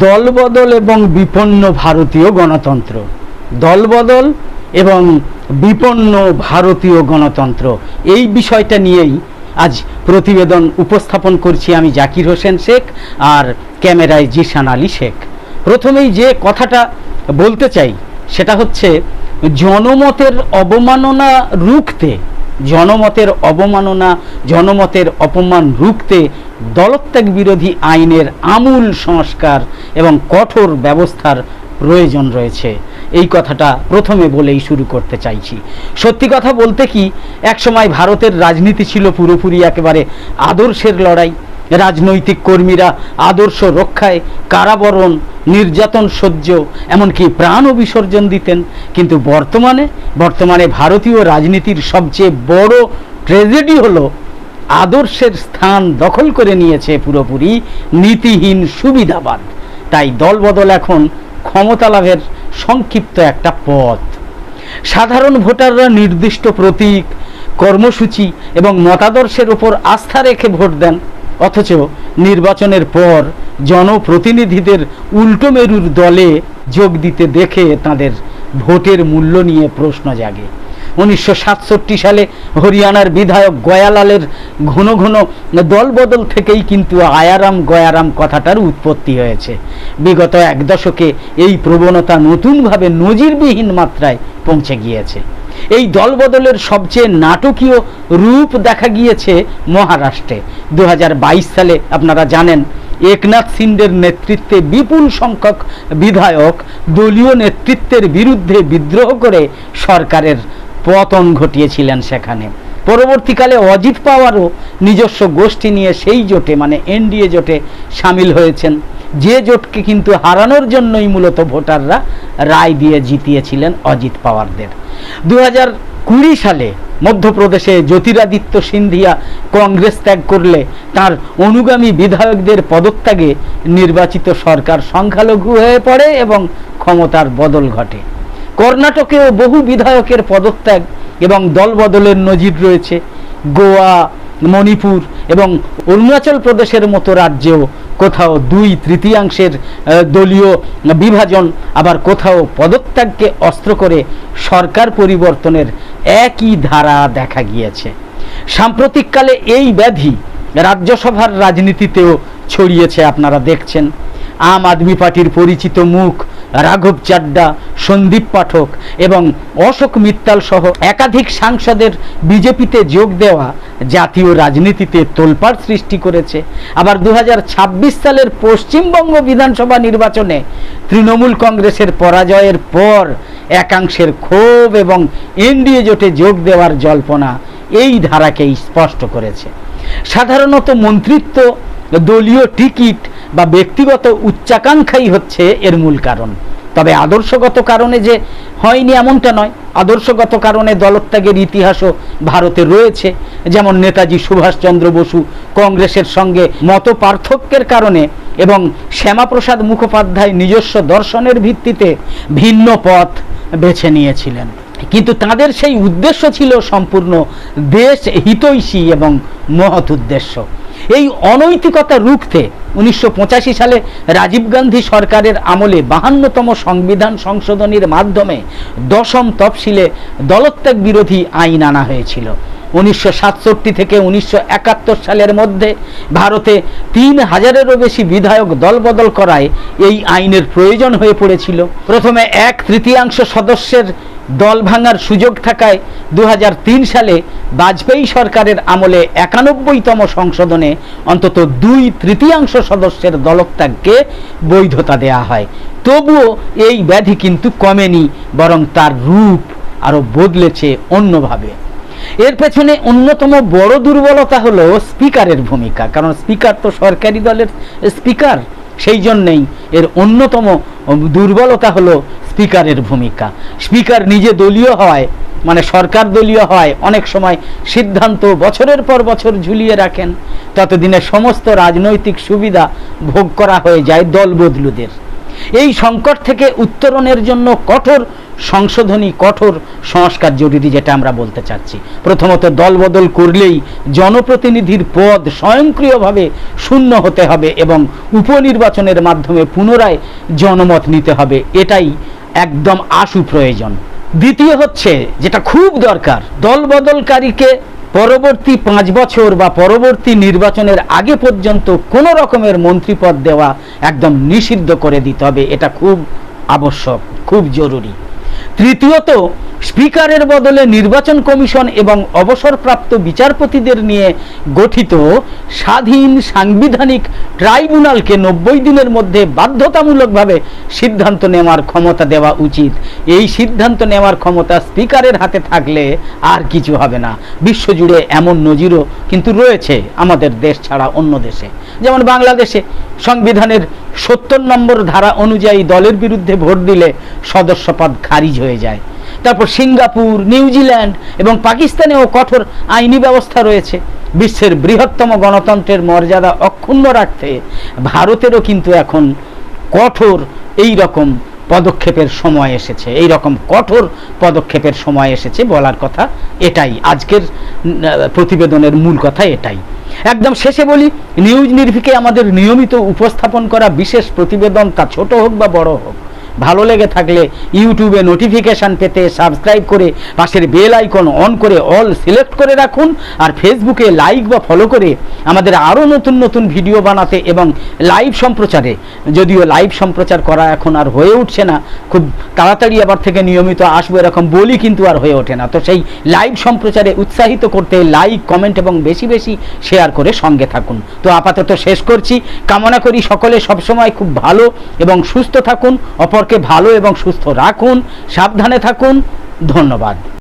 দলবদল এবং বিপন্ন ভারতীয় গণতন্ত্র, দলবদল এবং বিপন্ন ভারতীয় গণতন্ত্র, এই বিষয়টা নিয়েই আজ প্রতিবেদন উপস্থাপন করছি আমি জাকির হোসেন শেখ আর ক্যামেরায় জিশান আলী শেখ। প্রথমেই যে কথাটা বলতে চাই সেটা হচ্ছে জনমতের অবমাননা রুখতে, জনমতের অবমাননা, জনমতের অপমান রুখতে দলত্যাগ বিরোধী আইনের আমূল সংস্কার এবং কঠোর ব্যবস্থার প্রয়োজন রয়েছে। এই কথাটা প্রথমে বলেই শুরু করতে চাইছি। সত্যি কথা বলতে কি, একসময় ভারতের রাজনীতি ছিল পুরোপুরি একেবারে আদর্শের লড়াই। রাজনৈতিক কর্মীরা আদর্শ রক্ষায় কারাবরণ, নির্যাতন সহ্য, এমনকি প্রাণও বিসর্জন দিতেন। কিন্তু বর্তমানে ভারতীয় রাজনীতির সবচেয়ে বড় ট্র্যাজেডি হলো আদর্শের স্থান দখল করে নিয়েছে পুরোপুরি নীতিহীন সুবিধাবাদ। তাই দলবদল এখন ক্ষমতা লাভের সংক্ষিপ্ত একটা পথ। সাধারণ ভোটাররা নির্দিষ্ট প্রতীক, কর্মসূচি এবং মতাদর্শের উপর আস্থা রেখে ভোট দেন, অথচ নির্বাচনের পর জনপ্রতিনিধিদের উল্টো মেরুর দলে যোগ দিতে দেখে তাদের ভোটের মূল্য নিয়ে প্রশ্ন জাগে। 1967 সালে হরিয়ানার বিধায়ক গয়ালালের ঘন ঘন দলবদল থেকেই কিন্তু আয়ারাম গয়ারাম কথাটার উৎপত্তি হয়েছে। বিগত এক দশকে এই প্রবণতা নতুনভাবে নজিরবিহীন মাত্রায় পৌঁছে গিয়েছে। এই দলবদলের সবচেয়ে নাটকীয় রূপ দেখা গিয়েছে মহারাষ্ট্রে। 2022 সালে আপনারা জানেন একনাথ শিন্ডের নেতৃত্বে বিপুল সংখ্যক বিধায়ক দলীয় নেতৃত্বের বিরুদ্ধে বিদ্রোহ করে সরকারের পতন ঘটিয়েছিলেন সেখানে। পরবর্তীকালে অজিত পাওয়ারও নিজস্ব গোষ্ঠী নিয়ে সেই জোটে মানে এনডিএ জোটে সামিল হয়েছেন, যে জোটকে কিন্তু হারানোর জন্যই মূলত ভোটাররা রায় দিয়ে জিতিয়েছিলেন অজিত পাওয়ারদের। 2020 সালে মধ্যপ্রদেশে জ্যোতিরাদিত্য সিন্ধিয়া কংগ্রেস ত্যাগ করলে তার অনুগামী বিধায়কদের পদত্যাগে নির্বাচিত সরকার সংখ্যালঘু হয়ে পড়ে এবং ক্ষমতার বদল ঘটে। কর্ণাটকেও বহু বিধায়কের পদত্যাগ এবং দলবদলের নজির রয়েছে। গোয়া, মণিপুর এবং অরুণাচল প্রদেশের মতো রাজ্যেও কোথাও 2/3 দলীয় বিভাজন, আবার কোথাও পদত্যাগকে অস্ত্র করে সরকার পরিবর্তনের একই ধারা দেখা গিয়েছে। সাম্প্রতিককালে এই ব্যাধি রাজ্যসভার রাজনীতিতেও ছড়িয়েছে, আপনারা দেখছেন। আম আদমি পার্টির পরিচিত মুখ রাঘব চাড্ডা, সন্দীপ পাঠক এবং অশোক মিত্তাল সহ একাধিক সাংসদের বিজেপিতে যোগ দেওয়া জাতীয় রাজনীতিতে তোলপাড় সৃষ্টি করেছে। আবার 2026 সালের পশ্চিমবঙ্গ বিধানসভা নির্বাচনে তৃণমূল কংগ্রেসের পরাজয়ের পর একাংশের ক্ষোভ এবং এনডিএ জোটে যোগ দেওয়ার জল্পনা এই ধারাকেই স্পষ্ট করেছে। সাধারণত মন্ত্রিত্ব, দলীয় টিকিট বা ব্যক্তিগত উচ্চাকাঙ্ক্ষাই হচ্ছে এর মূল কারণ। তবে আদর্শগত কারণে যে হয়নি এমনটা নয়। আদর্শগত কারণে দলত্যাগের ইতিহাসও ভারতে রয়েছে। যেমন নেতাজি সুভাষচন্দ্র বসু কংগ্রেসের সঙ্গে মত পার্থক্যের কারণে এবং শ্যামাপ্রসাদ মুখোপাধ্যায় নিজস্ব দর্শনের ভিত্তিতে ভিন্ন পথ বেছে নিয়েছিলেন, কিন্তু তাদের সেই উদ্দেশ্য ছিল সম্পূর্ণ দেশ হিতৈষী এবং মহৎ উদ্দেশ্য। এই অনৈতিকতা রুখতে 1985 সালে রাজীব গান্ধী সরকারের আমলে 52তম সংবিধান সংশোধনীর মাধ্যমে 10ম তফসিলে দলত্যাগ বিরোধী আইন আনা হয়েছিল। 1967 থেকে 1971 সালের মধ্যে ভারতে 3000-এরও বেশি বিধায়ক দলবদল করায় এই আইনের প্রয়োজন হয়ে পড়েছিল। প্রথমে 1/3 সদস্যের দল ভাঙার সুযোগ থাকায় 2003 সালে বাজপেয়ী সরকারের আমলে 91তম সংশোধনে অন্তত 2/3 সদস্যের দলত্যাগকে বৈধতা দেয়া হয়। তবুও এই ব্যাধি কিন্তু কমেনি, বরং তার রূপ আরও বদলেছে অন্যভাবে। এর পেছনে অন্যতম বড় দুর্বলতা হলো স্পিকারের ভূমিকা, কারণ স্পিকার তো সরকারি দলের স্পিকার। সেই জন্যেই এর অন্যতম দুর্বলতা হলো স্পিকারের ভূমিকা। স্পিকার নিজে দলীয় হয়, মানে সরকার দলীয় হয়, অনেক সময় সিদ্ধান্ত বছরের পর বছর ঝুলিয়ে রাখেন। ততদিনে সমস্ত রাজনৈতিক সুবিধা ভোগ করা হয়ে যায় দলবদলুদের। এই সংকট থেকে উত্তরণের জন্য কঠোর সংশোধনী, কঠোর সংস্কার জরুরি, যেটা আমরা বলতে চাচ্ছি। প্রথমত, দলবদল করলেই জনপ্রতিনিধির পদ স্বয়ংক্রিয়ভাবে শূন্য হতে হবে এবং উপনির্বাচনের মাধ্যমে পুনরায় জনমত নিতে হবে, এটাই একদম আশু প্রয়োজন। দ্বিতীয় হচ্ছে, যেটা খুব দরকার, দলবদলকারীকে পরবর্তী 5 বছর বা পরবর্তী নির্বাচনের আগে পর্যন্ত কোনো রকমের মন্ত্রীপদ দেওয়া একদম নিষিদ্ধ করে দিতে হবে, এটা খুব আবশ্যক, খুব জরুরি। তৃতীয়ত, স্পিকারের বদলে নির্বাচন কমিশন এবং অবসরপ্রাপ্ত বিচারপতিদের নিয়ে গঠিত স্বাধীন সাংবিধানিক ট্রাইব্যুনালকে 90 দিনের মধ্যে বাধ্যতামূলকভাবে সিদ্ধান্ত নেওয়ার ক্ষমতা দেওয়া উচিত। এই সিদ্ধান্ত নেওয়ার ক্ষমতা স্পিকারের হাতে থাকলে আর কিছু হবে না। বিশ্বজুড়ে এমন নজিরও কিন্তু রয়েছে, আমাদের দেশ ছাড়া অন্য দেশে। যেমন বাংলাদেশে সংবিধানের 70 নম্বর ধারা অনুযায়ী দলের বিরুদ্ধে ভোট দিলে সদস্যপদ খারিজ হয়ে যায়। তারপর সিঙ্গাপুর, নিউজিল্যান্ড এবং পাকিস্তানেও কঠোর আইনি ব্যবস্থা রয়েছে। বিশ্বের বৃহত্তম গণতন্ত্রের মর্যাদা অক্ষুণ্ণ রাখতে ভারতেরও কিন্তু এখন কঠোর এই রকম পদক্ষেপের সময় এসেছে, এই রকম কঠোর পদক্ষেপের সময় এসেছে বলার কথা এটাই। আজকের প্রতিবেদনের মূল কথা এটাই। একদম শেষে বলি, নিউজ নির্ভীকে আমাদের নিয়মিত উপস্থাপন করা বিশেষ প্রতিবেদন, তা ছোট হোক বা বড় হোক, ভালো লেগে থাকলে ইউটিউবে নোটিফিকেশান পেতে সাবস্ক্রাইব করে পাশের বেল আইকন অন করে অল সিলেক্ট করে রাখুন। আর ফেসবুকে লাইক বা ফলো করে আমাদের আরও নতুন নতুন ভিডিও বানাতে এবং লাইভ সম্প্রচারে, যদিও লাইভ সম্প্রচার করা এখন আর হয়ে উঠছে না, খুব তাড়াতাড়ি আবার থেকে নিয়মিত আসবো এরকম বলি, কিন্তু আর হয়ে ওঠে না। তো সেই লাইভ সম্প্রচারে উৎসাহিত করতে লাইক, কমেন্ট এবং বেশি বেশি শেয়ার করে সঙ্গে থাকুন। তো আপাতত শেষ করছি। কামনা করি সকলে সবসময় খুব ভালো এবং সুস্থ থাকুন, অপরকে ভালো এবং সুস্থ রাখুন, সাবধানে থাকুন। ধন্যবাদ।